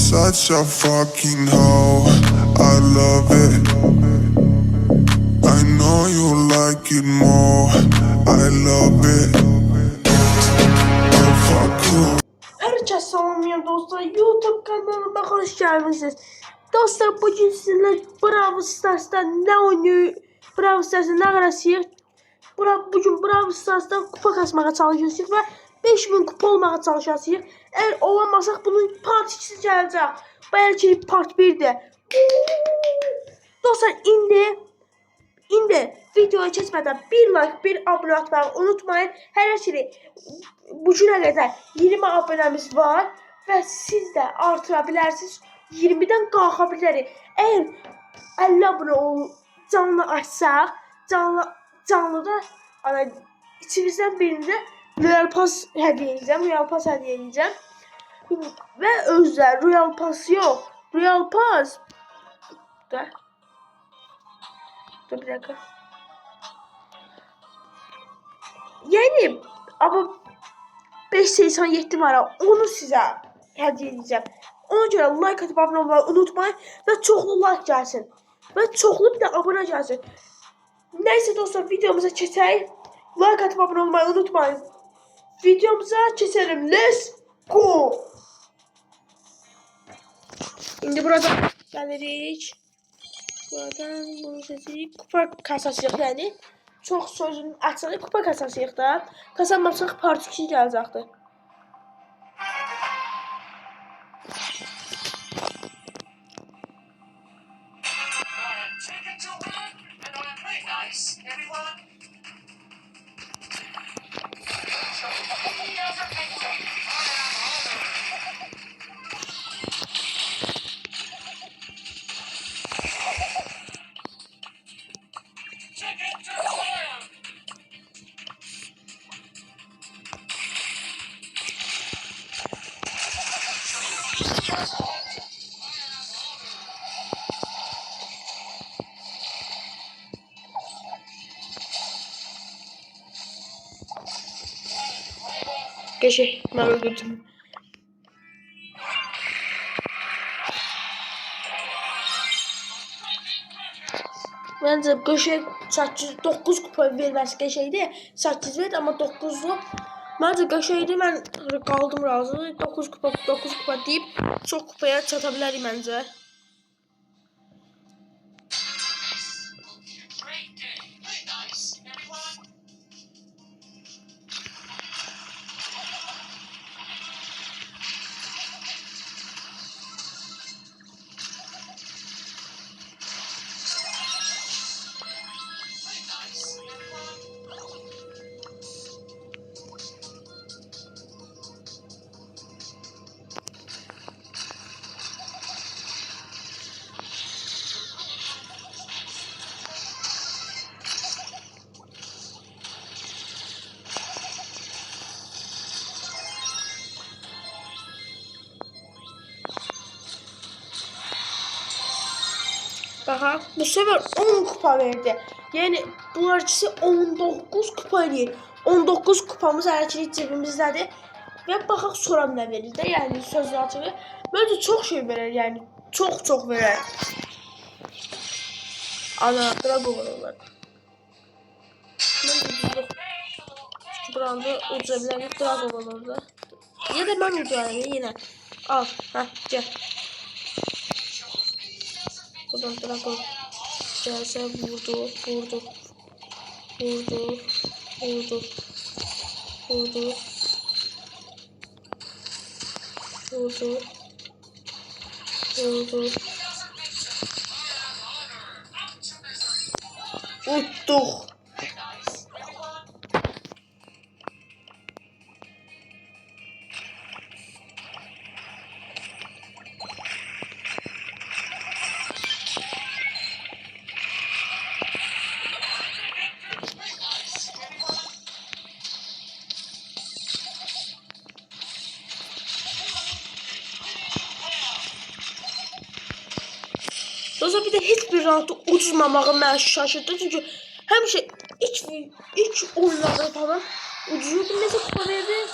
such a fucking hoe. I love it. I know you like it more. I love it. I fuck you. Herkese selamlar dostlar. YouTube kanalıma hoş geldiniz. Dostlar bugün sizinle Brawl Stars'ta ne oynuyor? Brawl Stars'ta ne arasıyıq? Bugün Brawl Stars'ta kupa kasmağa çalışacağıq ve 5000 kupa olmağa çalışacağıq. Eğer olamazsak bunun part 2'si gələcək. Belki part 1'de. Dostlar indi videoya keçmədən bir like, bir abone atmayı unutmayın. Hər şey bugüne kadar 20 abonemiz var ve siz de artıra bilərsiniz. 20'den qalxa bilərik. Eğer 50 abone canlı açsaq, canlıda içimizden birinde Royal Pass hediye edeceğim. Ve özler Royal Pass yok. Royal Pass. Dur bir dakika. Yani ama 587 var. Onu size hediye edeceğim. Ona göre like atıp abone olmayı unutmayın ve çoxlu like gelsin. Ve çoxlu bir de abone gelsin. Neyse dostlar videomuza geçelim. Like atıp abone olmayı unutmayın. Videomuza geçelim. Let's go. Şimdi burada gelirik. Buradan bunu seçirik. Kupa kasasıyıq yani. Çox sözün açığı kupa kasasıyıq da. Kazanmazsaq part 2 gələcəkdir. Geçək, mən öldürdüm. Bence Göşek 9 kupa verməsi Göşek'di. 8 verdi ama 9'lu. Bence Göşek'di, mən qaldım razı. 9 kupa deyip çok kupaya çata bilərik məncə. Baxa, bu sefer 10 kupa verdi. Yani bunlar ikisi 19 kupa değil. 19 kupamız hərəkət cebimizdədir. Və baxaq sonra nə verir də, yəni sözü açığı. Bence çok şey verir, yani çok verir. Ana, Drago var onlar. Mən ucuzluq. Çünki buranda uca bilərik, Drago var orada. Ya da mən ucayım yine. Al, gel. Buradan Drago gelse vurdu. Uttuk. Dostlar bir de hiçbir roundda uçmamağı məni şaşırdı. Çünkü həmişə ilk oyunlarda falan ucuydu. Neyse kupa verdi.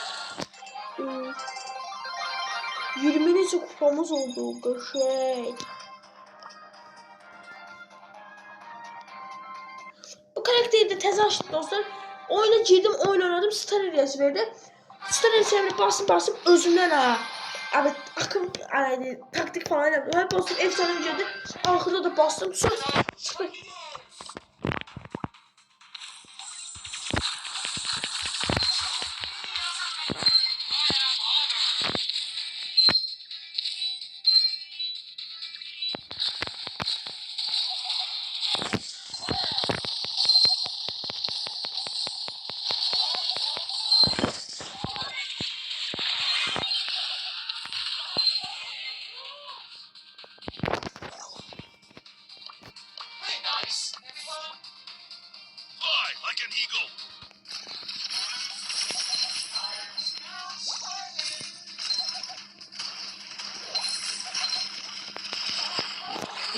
20 neçə kupamız oldu. Qəşəng. Bu karakteri de tez açtım dostlar. Oyuna girdim, oyun oynadım. Star Areas verdi. Star Areas'a basıp özümden ha. Abi akım yani taktik falan yaptım. Hep bastım efsane girdi. Ahırda da bastım. Sonra çıktı.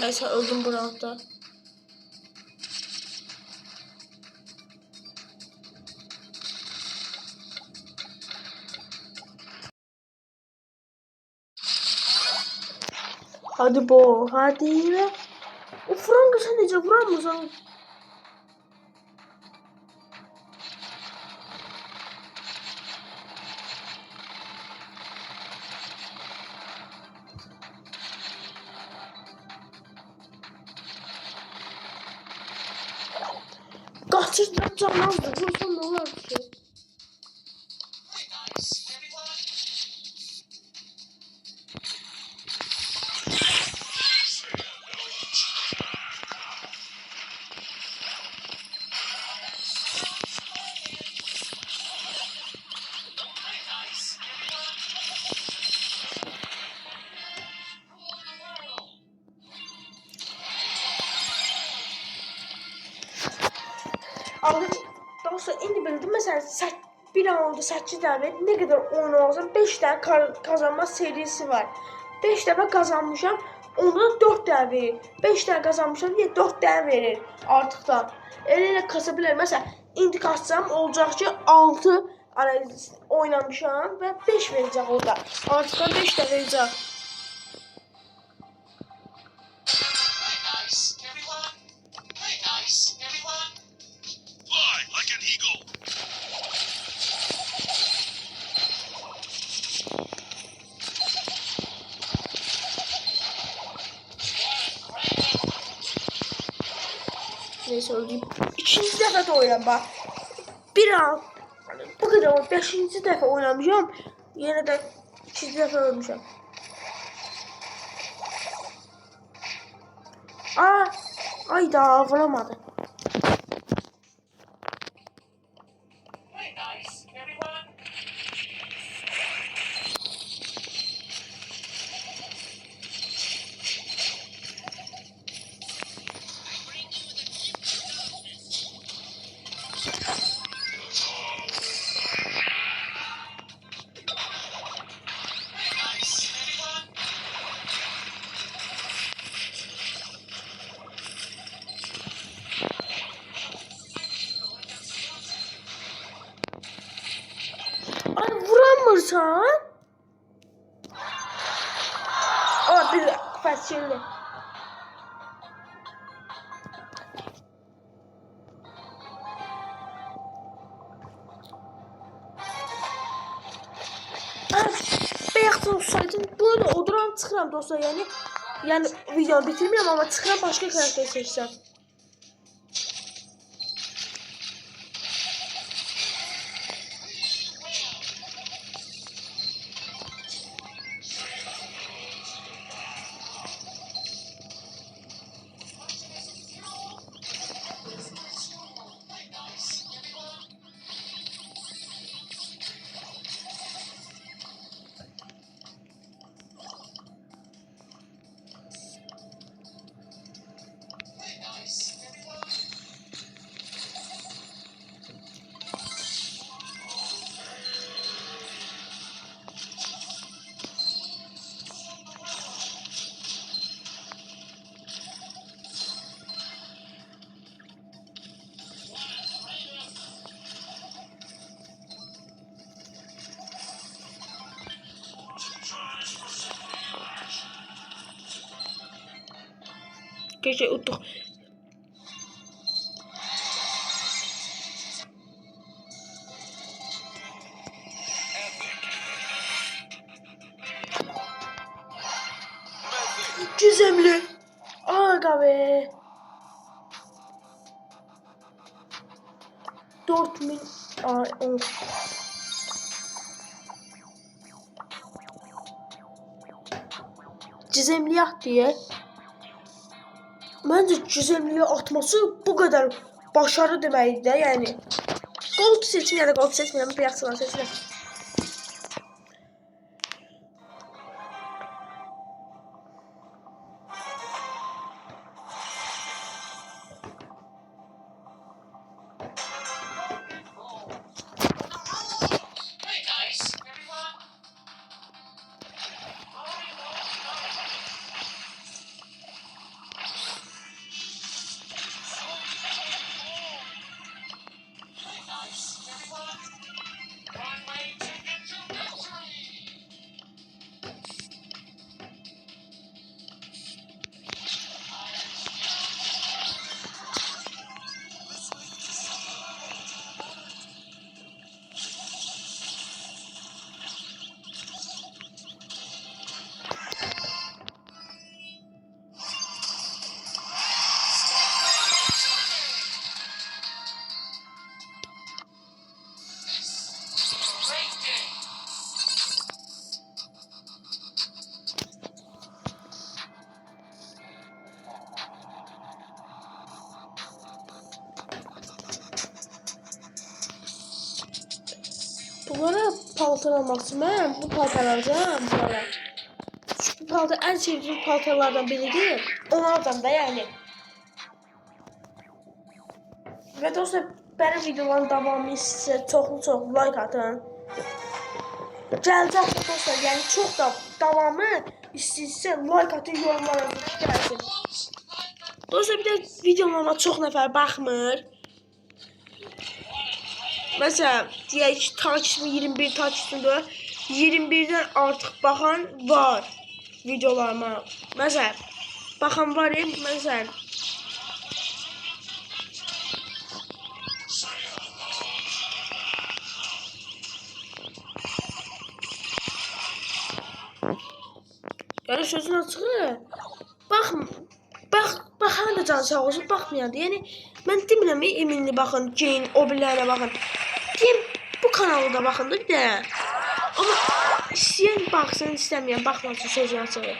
Neyse öldüm bu roundda. Hadi bo, hadi be. O Franka sen nece vuramıyorsan. Kaçırdım canlandı. Vursam ne olur bir şey. Aldım. Daha sonra indi bildim. Mesela bir an oldu 8 tane. Ne kadar oyun olsa 5 tane kazanma serisi var. 5 tane kazanmışam. Onda da 4 tane verir. 5 tane kazanmışam diye 4 tane verir artık da. Elə kasabilir. Mesela indi kassam olacak ki 6 oynamışam ve 5 verecek orada. Artık da 5 tane verecek. Neyse öldüm. İkinci defa da oynadım bak. Bir an bu kadar 5. defa oynamışam. Yine de ikinci defa ölmüşüm. Ayda vuramadı. Ay vuramırsan. Bir fasulye. Bayaq olsaydım böyle oduran çıxıram dostlar. Yəni videonu bitirmirəm amma çıxıram başqa karakter seçsəm. Keşke utduq. Gizemli. Aga be. 4000 ay 10. Gizemliyə at deyə. Məncə gizemliyə atması bu qədər başarı deməkdir də, yəni. Gold seçim ya da gold seçmirəm, bir yaxşılar seçirəm. Bunlara paltar almaq üçün mən bu paltar alacağım bunlara. Çünki bu paltar ən sevdiyim paltarlardan biridir. Onu alacağım da yəni. Və dostlar, benim videoların davamı istəyirsə çoxlu like atın. Gələcək dostlar, yəni çox da davamı istəyirsə like atın, yorumlara gəlsin. Dostlar, bir də videolarıma çox nəfər baxmır. Mesela deyək ki, takipçim 21 takipçimdir. 21'den artıq baxan var videolarıma. Mesela baxan var ya, mesela yani sözün açığı baxan da can sağ olsun, baxmayan da. Yəni mən demirəm eminli baxın, Jane, o birilərinə baxın. Deyim bu kanalı da baxın da bir də. Amma istəyən baxsın, istəməyən baxmasın, sözün açığı.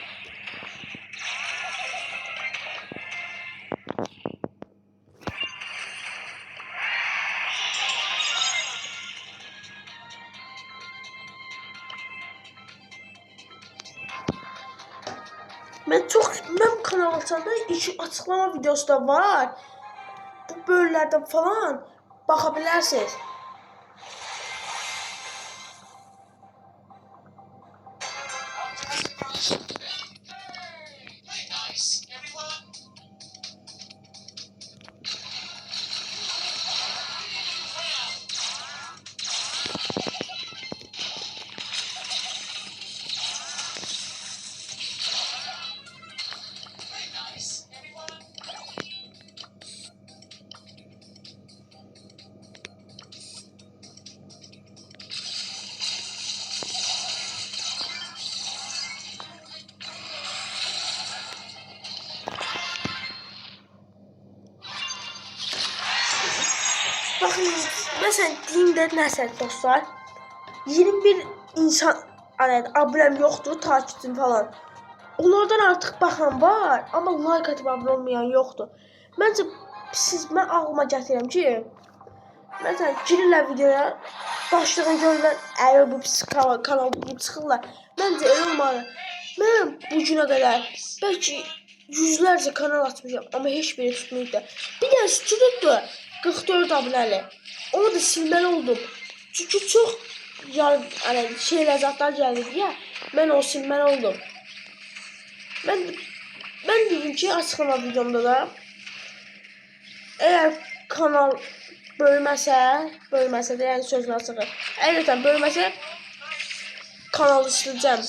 Mən kanal açanda ilk açıqlama videosu da var. Bu bölümlərdən falan baxa bilərsiniz. Bakın mesela dinde nəsə dostlar 21 insan abunəm yoxdur, takipçim falan. Onlardan artıq baxan var, amma like atıb abunə olmayan yoxdur. Məncə mən ağlıma gətirirəm ki, mesela girirlər videoya, başlığını görürlər, əgər bu pis kanal çıxırlar. Məncə elə olmalı. Mən bu günə qədər bəlkə yüzlərcə kanal açmışam, amma heç biri tutmayıb da. Bir də tutubdu 44 abunəli. Onu da silməli oldum. Çünki çox şeylər zatlar gəldi deyə mən o silməli oldum. Mən dedim ki, açıqlama videomda da eğer kanal bölməsə də, yəni sözün açığı. Əgər bölməsə kanalı siləcəm.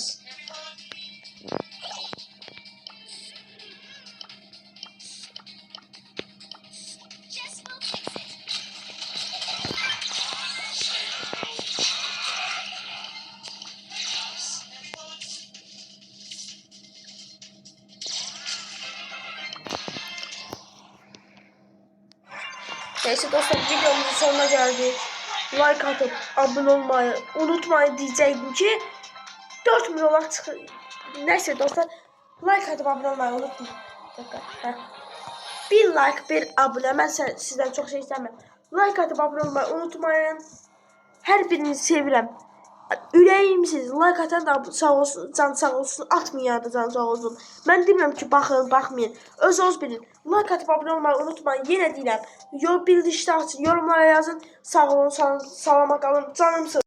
Neyse dostlar, videomuzun sonuna geldik. Like atıp abone olmayı unutmayın diyecektim ki 4000 olarak çıkıyor. Neyse dostlar, like atıp abone olmayı unutmayın. Bir like, bir abone. Ben sizden çok şey istemiyorum. Like atıp abone olmayı unutmayın. Her birinizi sevirəm. Ürəyimsiz. Like atan da sağ olsun, can sağ olsun. Atmayan da can sağ olsun. Mən demirəm ki, baxın, baxmayın. Öz bilin. Like atıp abone olmayı unutmayın. Yenə deyirəm. Bildirişdə açın, yorumlara yazın. Sağ olun, salamat qalın. Canımsınız.